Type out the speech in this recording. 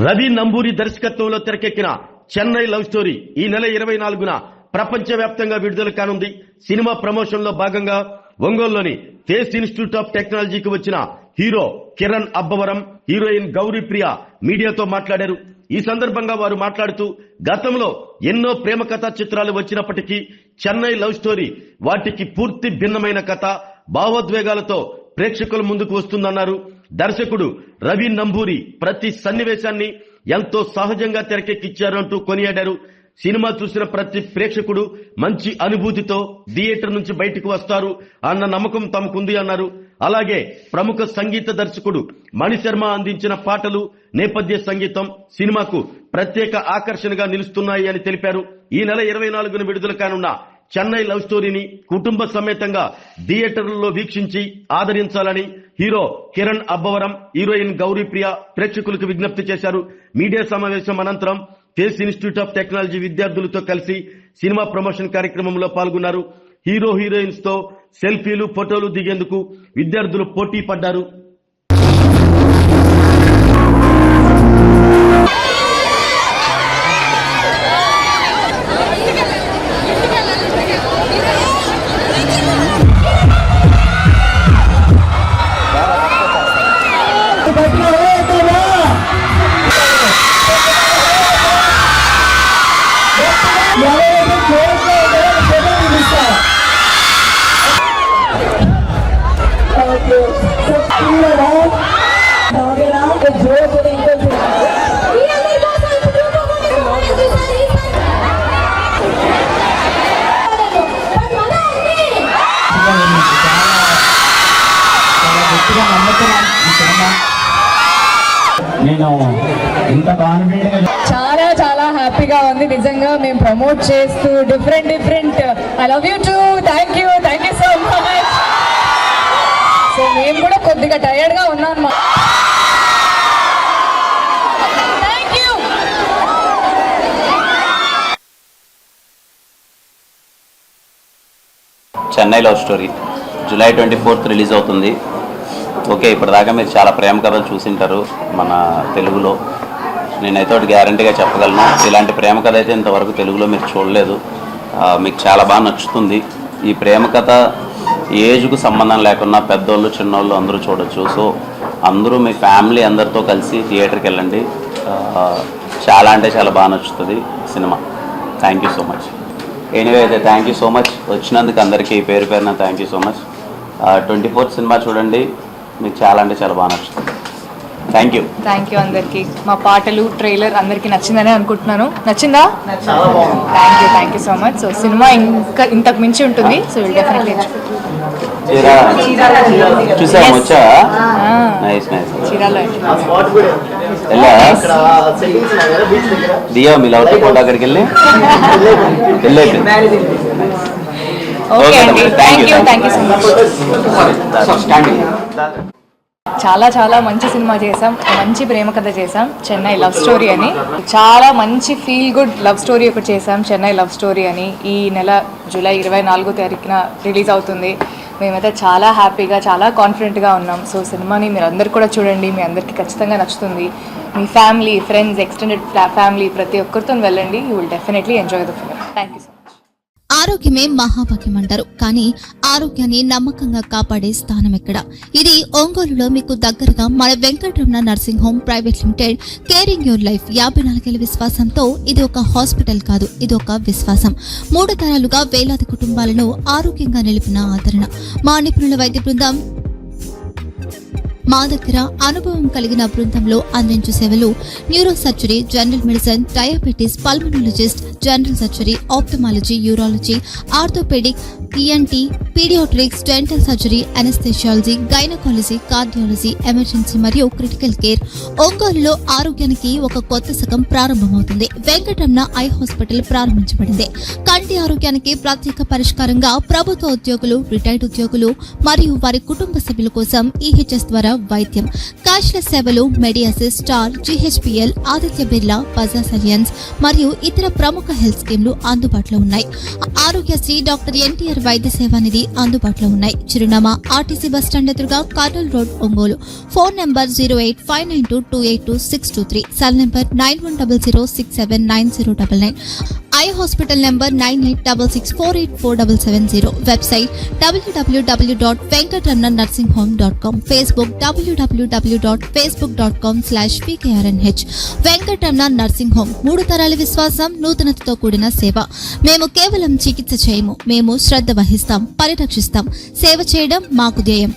రవి నంబూరి దర్శకత్వంలో తెరకెక్కిన Chennai love story ఈ నెల 24న ప్రపంచవ్యాప్తంగా విడుదల కానుంది. సినిమా ప్రమోషన్ లో భాగంగా ఒంగోలులోని ఫేస్ ఇన్స్టిట్యూట్ ఆఫ్ టెక్నాలజీకి వచ్చిన హీరో కిరణ్ అబ్బవరం, హీరోయిన్ గౌరీ ప్రియ మీడియాతో మాట్లాడారు. ఈ సందర్భంగా వారు మాట్లాడుతూ గతంలో ఎన్నో ప్రేమ కథా చిత్రాలు వచ్చినప్పటికీ చెన్నై లవ్ స్టోరీ వాటికి పూర్తి భిన్నమైన కథ, భావోద్వేగాలతో ప్రేక్షకుల ముందుకు వస్తుందన్నారు. దర్శకుడు రవి నంబూరి ప్రతి సన్నివేశాన్ని ఎంతో సహజంగా తెరకెక్కించారు అంటూ కొనియాడారు. సినిమా చూసిన ప్రతి ప్రేక్షకుడు మంచి అనుభూతితో థియేటర్ నుంచి బయటకు వస్తారు అన్న నమ్మకం తమకుంది అన్నారు. అలాగే ప్రముఖ సంగీత దర్శకుడు మణిశర్మ అందించిన పాటలు, నేపథ్య సంగీతం సినిమాకు ప్రత్యేక ఆకర్షణగా నిలుస్తున్నాయి అని తెలిపారు. ఈ నెల 24న విడుదల కానున్న చెన్నై లవ్ స్టోరీని కుటుంబ సమేతంగా థియేటర్లలో వీక్షించి ఆదరించాలని హీరో కిరణ్ అబ్బవరం, హీరోయిన్ గౌరీ ప్రియ ప్రేక్షకులకు విజ్ఞప్తి చేశారు. మీడియా సమావేశం అనంతరం ఫేస్ ఇన్స్టిట్యూట్ ఆఫ్ టెక్నాలజీ విద్యార్థులతో కలిసి సినిమా ప్రమోషన్ కార్యక్రమంలో పాల్గొన్నారు. హీరో హీరోయిన్స్ తో సెల్ఫీలు, ఫోటోలు దిగేందుకు విద్యార్థులు పోటీ పడ్డారు. చాలా చాలా హ్యాపీగా ఉంది. నిజంగా మేము ప్రమోట్ చేస్తూ different I love you two, thank you so much. So మేము కూడా కొద్దిగా టైర్డ్ గా ఉన్నాం. Thank you. Chennai love story July 24th release అవుతుంది. ఓకే, ఇప్పటిదాకా మీరు చాలా ప్రేమ కథలు చూసింటారు మన తెలుగులో. నేనైతే ఒకటి గ్యారంటీగా చెప్పగలను, ఇలాంటి ప్రేమ కథ అయితే ఇంతవరకు తెలుగులో మీరు చూడలేదు. మీకు చాలా బాగా నచ్చుతుంది. ఈ ప్రేమ కథ ఏజ్కు సంబంధం లేకుండా పెద్దోళ్ళు చిన్నోళ్ళు అందరూ చూడొచ్చు. సో అందరూ మీ ఫ్యామిలీ అందరితో కలిసి థియేటర్కి వెళ్ళండి. చాలా అంటే చాలా బాగా నచ్చుతుంది cinema. Thank you so much. Anyway అయితే థ్యాంక్ యూ సో మచ్ వచ్చినందుకు అందరికీ పేరు పేరున thank you so much. 24th cinema చూడండి, మీకు చాలా అంటే చాలా బాగా నచ్చుతుంది. థ్యాంక్ యూ అందరికీ. మా పాటలు, ట్రైలర్ అందరికీ నచ్చిందని అనుకుంటున్నాను. నచ్చిందా? Thank you so much. So cinema ఇంకా ఇంతకు మించి ఉంటుంది. సో విల్ డెఫినెట్లీ చూసాము. వచ్చా నైస్ చీరాలో దియా మీ లవ్ ఫోటో అక్కడికి వెళ్ళి ఓకే అండి. Thank you so much. చాలా చాలా మంచి సినిమా చేసాం, మంచి ప్రేమ కథ చేసాం, చెన్నై లవ్ స్టోరీ అని. చాలా మంచి ఫీల్ గుడ్ లవ్ స్టోరీ ఒకటి చేసాం, చెన్నై లవ్ స్టోరీ అని. ఈ నెల జూలై 24వ తారీఖున రిలీజ్ అవుతుంది. మేమైతే చాలా హ్యాపీగా, చాలా కాన్ఫిడెంట్గా ఉన్నాం. సో సినిమాని మీరు అందరు కూడా చూడండి, మీ అందరికీ ఖచ్చితంగా నచ్చుతుంది. మీ ఫ్యామిలీ, ఫ్రెండ్స్, ఎక్స్టెండెడ్ ఫ్యామిలీ ప్రతి ఒక్కరితో వెళ్ళండి. You will definitely enjoy the film. Thank you so much. ఆరోగ్యమే మహాభాగ్యం అంటారు, కానీ ఆరోగ్యాన్ని నమ్మకంగా కాపాడే స్థానం ఎక్కడ? ఇది ఒంగోలులో మీకు దగ్గరగా మన Venkataramana nursing home private limited. Caring your life 54 ఏళ్ల విశ్వాసంతో ఇది ఒక హాస్పిటల్ కాదు, ఇది ఒక విశ్వాసం. 3 తరాలుగా వేలాది కుటుంబాలను ఆరోగ్యంగా నిలిపిన ఆదరణ. మా నిపుణుల వైద్య బృందం మా దగ్గర అనుభవం కలిగిన బృందంలో అందించే సేవలు neuro surgery, general medicine, diabetes, pulmonologist, general surgery, ophthalmology, urology, orthopaedic, ENT, paediatrics, dental surgery, anaesthesiology, gynaecology, cardiology, emergency మరియు క్రిటికల్ కేర్. ఒంగోలులో ఆరోగ్యానికి ఒక కొత్త శకం ప్రారంభమవుతుంది. వెంకటరమణ ఐ హాస్పిటల్ ప్రారంభించబడింది. కంటి ఆరోగ్యానికి ప్రత్యేక పరిష్కారంగా ప్రభుత్వ ఉద్యోగులు, రిటైర్డ్ ఉద్యోగులు మరియు వారి కుటుంబ సభ్యుల కోసం ఈహెచ్ఎస్ ద్వారా వైద్యం. క్యాష్లెస్ సేవలు Mediassist, Star, GHPL, Aditya Birla, Bajaj Allianz మరియు ఇతర ప్రముఖ హెల్త్ స్కీమ్లు అందుబాటులో ఉన్నాయి. ఆరోగ్యశ్రీ, డాక్టర్ ఎన్టీఆర్ వైద్య సేవా నిధి అందుబాటులో ఉన్నాయి. చిరునామా ఆర్టీసీ బస్ స్టాండ్ ఎదురుగా, Kurnool road, Ongole. Phone number 08592282623, cell number 9100679099. Eye hospital number 9866484770. Website www.venkatramannursing.com. Facebook www.facebook.com/pkrnh. Venkataramana nursing home, 3 తరాల విశ్వాసం, నూతనతతో కూడిన సేవ. మేము కేవలం చికిత్స చేయము, మేము శ్రద్ధ వహిస్తాం, పరిరక్షిస్తాం. సేవ చేయడం మాకు ధ్యేయం.